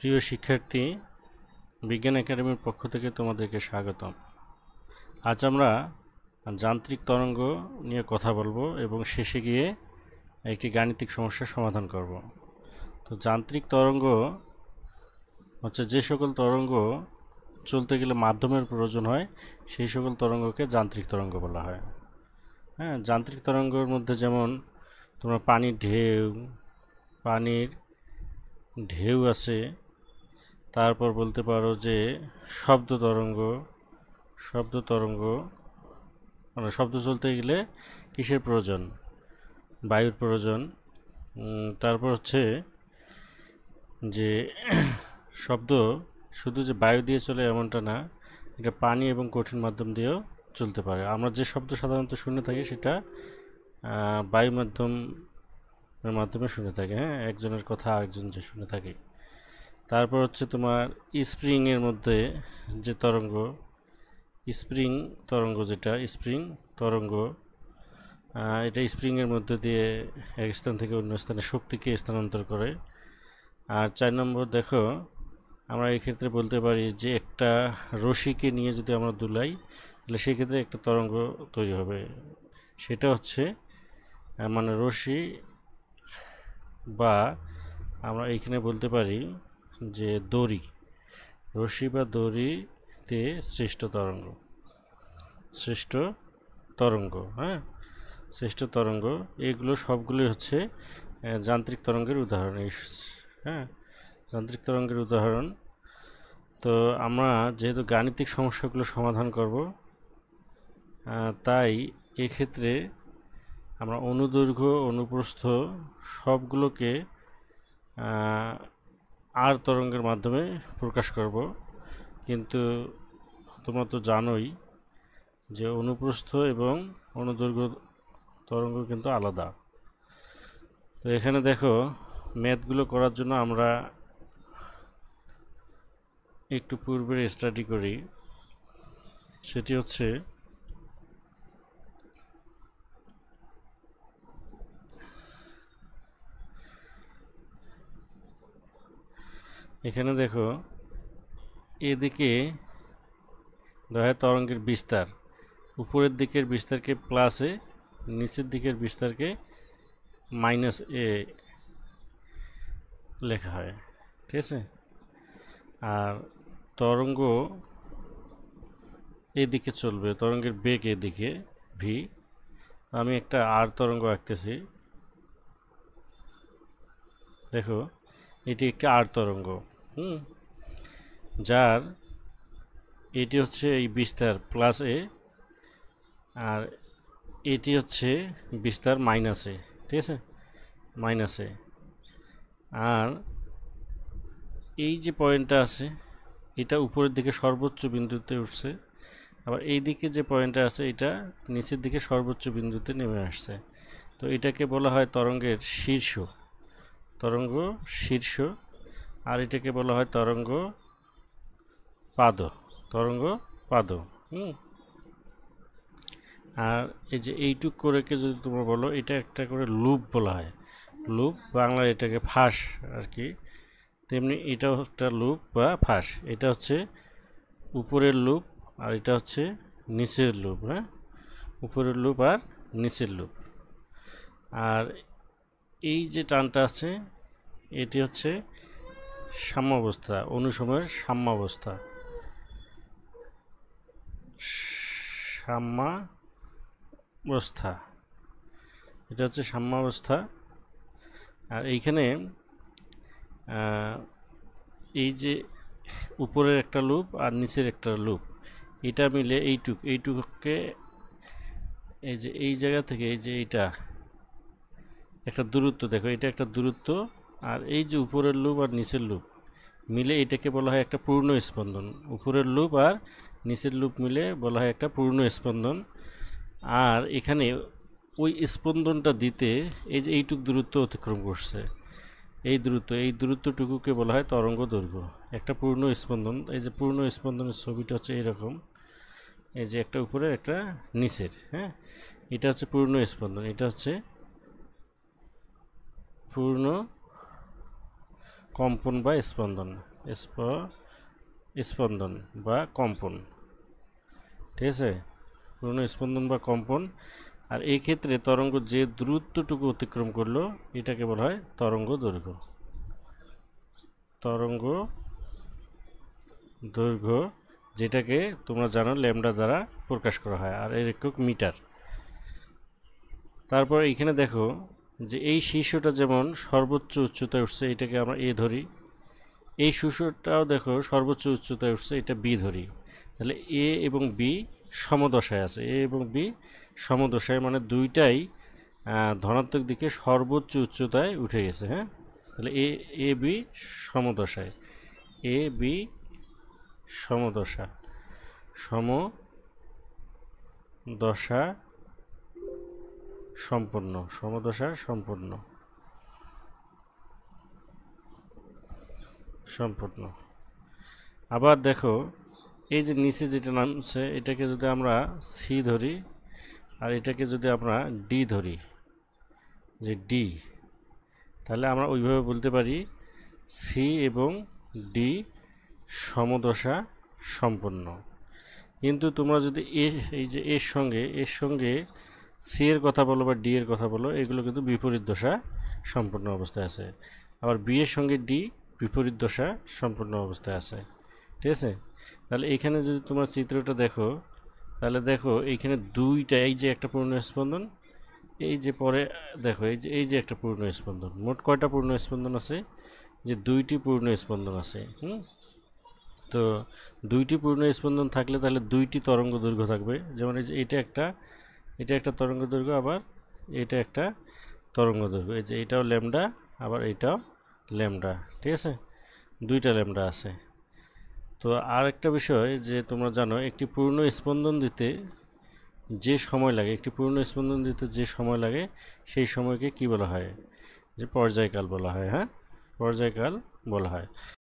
প্রিয় শিক্ষার্থী, বিজ্ঞান একাডেমির পক্ষ থেকে তোমাদেরকে স্বাগতম। আজ আমরা যান্ত্রিক তরঙ্গ নিয়ে কথা বলবো এবং শেষে গিয়ে একটি গাণিতিক সমস্যার সমাধান করব। তো যান্ত্রিক তরঙ্গ হচ্ছে যে সকল তরঙ্গ চলতে গেলে মাধ্যমের প্রয়োজন হয়, সেই সকল তরঙ্গকে যান্ত্রিক তরঙ্গ বলা হয়। হ্যাঁ, যান্ত্রিক তরঙ্গের মধ্যে যেমন তোমরা পানির ঢেউ আছে, তারপর বলতে পারো যে শব্দ তরঙ্গ মানে শব্দ চলতে গেলে কিসের প্রয়োজন? বায়ুর প্রয়োজন। তারপর হচ্ছে যে শব্দ শুধু যে বায়ু দিয়ে চলে এমনটা না, এটা পানি এবং কঠিন মাধ্যম দিয়েও চলতে পারে। আমরা যে শব্দ সাধারণত শুনে থাকি সেটা বায়ু মাধ্যমে শুনে থাকি। হ্যাঁ, একজনের কথা আরেকজন যে শুনে থাকে। তারপর হচ্ছে তোমার স্প্রিংয়ের মধ্যে যে স্প্রিং তরঙ্গ, এটা স্প্রিংয়ের মধ্যে দিয়ে এক স্থান থেকে অন্য স্থানে শক্তিকে স্থানান্তর করে। আর 4 নম্বর দেখো, আমরা এক্ষেত্রে বলতে পারি যে একটা রশিকে নিয়ে যদি আমরা দুলাই, তাহলে সেক্ষেত্রে একটা তরঙ্গ তৈরি হবে। সেটা হচ্ছে মানে রশি, বা আমরা এইখানে বলতে পারি যে রশি বা দড়িতে সৃষ্ট হ্যাঁ, সৃষ্ট তরঙ্গ, এগুলো সবগুলোই হচ্ছে যান্ত্রিক তরঙ্গের উদাহরণ। হ্যাঁ, যান্ত্রিক তরঙ্গের উদাহরণ। তো আমরা যেহেতু গাণিতিক সমস্যাগুলো সমাধান করব, তাই এক্ষেত্রে আমরা অনুদৈর্ঘ্য অনুপ্রস্থ সবগুলোকে আর তরঙ্গের মাধ্যমে প্রকাশ করব। কিন্তু তোমরা তো জানোই যে অনুপ্রস্থ এবং অনুদৈর্ঘ্য তরঙ্গ কিন্তু আলাদা। তো এখানে দেখো, ম্যাথগুলো করার জন্য আমরা একটু পূর্বের স্টাডি করি। সেটি হচ্ছে এখানে দেখো, এদিকে দেখা তরঙ্গের বিস্তার, উপরের দিকের বিস্তারকে প্লাসে, নিচের দিকের বিস্তারকে মাইনাস এ লেখা হয়। ঠিক আছে? আর তরঙ্গ এদিকে চলবে, তরঙ্গের বেগ এদিকে ভি। আমি একটা আর তরঙ্গ আঁকতেছি। দেখো, এটি একটি আর তরঙ্গ, যার এটি হচ্ছে এই বিস্তার প্লাস এ, আর এটি হচ্ছে বিস্তার মাইনাস এ। ঠিক আছে, মাইনাস এ। আর এই যে পয়েন্টটা আছে, এটা উপরের দিকে সর্বোচ্চ বিন্দুতে উঠছে, আবার এই দিকে যে পয়েন্টটা আছে এটা নিচের দিকে সর্বোচ্চ বিন্দুতে নেমে আসছে। তো এটাকে বলা হয় তরঙ্গের শীর্ষ, আর এটাকে বলা হয় তরঙ্গ পাদ। আর এই যে এইটুক করে যদি তোমরা বলো, এটা একটা করে লুপ বলা হয়। লুপ বাংলা এটাকে ফাঁস আর কি, তেমনি এটাও একটা লুপ বা ফাঁস। এটা হচ্ছে উপরের লুপ আর এটা হচ্ছে নিচের লুপ। হ্যাঁ, উপরের লুপ আর নিচের লুপ। আর এই যে টানটা আছে, এটি হচ্ছে সাম্যাবস্থা, অনুসময়ের সাম্যাবস্থা। এটা হচ্ছে সাম্যাবস্থা। আর এইখানে এই যে উপরের একটা লুপ আর নিচের একটা লুপ, এটা মিলে এইটুকুকে এই যে এই জায়গা থেকে এই যে এইটা একটা দূরত্ব, দেখো এটা একটা দূরত্ব, আর এই যে উপরের লুপ আর নিচের লুপ মিলে এটাকে বলা হয় একটা পূর্ণ স্পন্দন। উপরের লুপ আর নিচের লুপ মিলে বলা হয় একটা পূর্ণ স্পন্দন। আর এখানে ওই স্পন্দনটা দিতে এই যে এইটুক দূরত্ব অতিক্রম করছে, এই দূরত্বটুকুকে বলা হয় তরঙ্গ দৈর্ঘ্য। একটা পূর্ণ স্পন্দন, এই যে পূর্ণ স্পন্দনের ছবিটা হচ্ছে এরকম, এই যে একটা উপরে একটা নিচের। হ্যাঁ, এটা হচ্ছে পূর্ণ স্পন্দন, এটা হচ্ছে পূর্ণ কম্পন বা স্পন্দন। স্পন্দন বা কম্পন, ঠিক আছে, পূর্ণ স্পন্দন বা কম্পন। আর এই ক্ষেত্রে তরঙ্গ যে দূরত্বটুকু অতিক্রম করলো এটাকে বলা হয় তরঙ্গ দৈর্ঘ্য। তরঙ্গ দৈর্ঘ্য যেটাকে তোমরা জানো ল্যামডা দ্বারা প্রকাশ করা হয়, আর এর একক মিটার। তারপর এইখানে দেখো যে এই শীর্ষটা যেমন সর্বোচ্চ উচ্চতায় উঠছে, এটাকে আমরা এ ধরি। এই শীর্ষটাও দেখো সর্বোচ্চ উচ্চতায় উঠছে, এটা বি ধরি। তাহলে এ এবং বি সমদশায় আছে, এ এবং বি সমদশায়, মানে দুইটাই ধনাত্মক দিকে সর্বোচ্চ উচ্চতায় উঠে গেছে। হ্যাঁ, তাহলে এ বি সমদশায়, এ বি সমদশা সম্পন্ন, সমদশা সম্পন্ন। আবার দেখো এই যে নিচে যেটা নামছে এটাকে যদি আমরা সি ধরি, আর এটাকে যদি আমরা ডি ধরি, যে ডি, তাহলে আমরা ওইভাবে বলতে পারি সি এবং ডি সমদশা সম্পন্ন। কিন্তু তোমরা যদি এই যে এর সঙ্গে সি এর কথা বলো বা ডি এর কথা বলো, এগুলো কিন্তু বিপরীত দশা সম্পন্ন অবস্থায় আছে। আবার বি এর সঙ্গে ডি বিপরীত দশা সম্পন্ন অবস্থায় আছে, ঠিক আছে। তাহলে এখানে যদি তোমরা চিত্রটা দেখো, তাহলে দেখো এইখানে দুইটা, এই যে একটা পূর্ণ স্পন্দন, এই যে পরে দেখো এই যে একটা পূর্ণ স্পন্দন, মোট কয়টা পূর্ণ স্পন্দন আছে? যে দুইটি পূর্ণ স্পন্দন আছে। তো দুইটি পূর্ণ স্পন্দন থাকলে তাহলে দুইটি তরঙ্গ দৈর্ঘ্য থাকবে। যেমন এই যে এটা একটা তরঙ্গ দৈর্ঘ্য, আবার এটা একটা তরঙ্গ দৈর্ঘ্য। এই যে এটাও ল্যামডা, আবার এটাও ল্যামডা, ঠিক আছে, দুইটা ল্যামডা আছে। তো আর একটা বিষয় যে তোমরা জানো একটি পূর্ণ স্পন্দন দিতে যে সময় লাগে, সেই সময়কে কি বলা হয়? যে পর্যায়কাল বলা হয়। হ্যাঁ, পর্যায়কাল বলা হয়।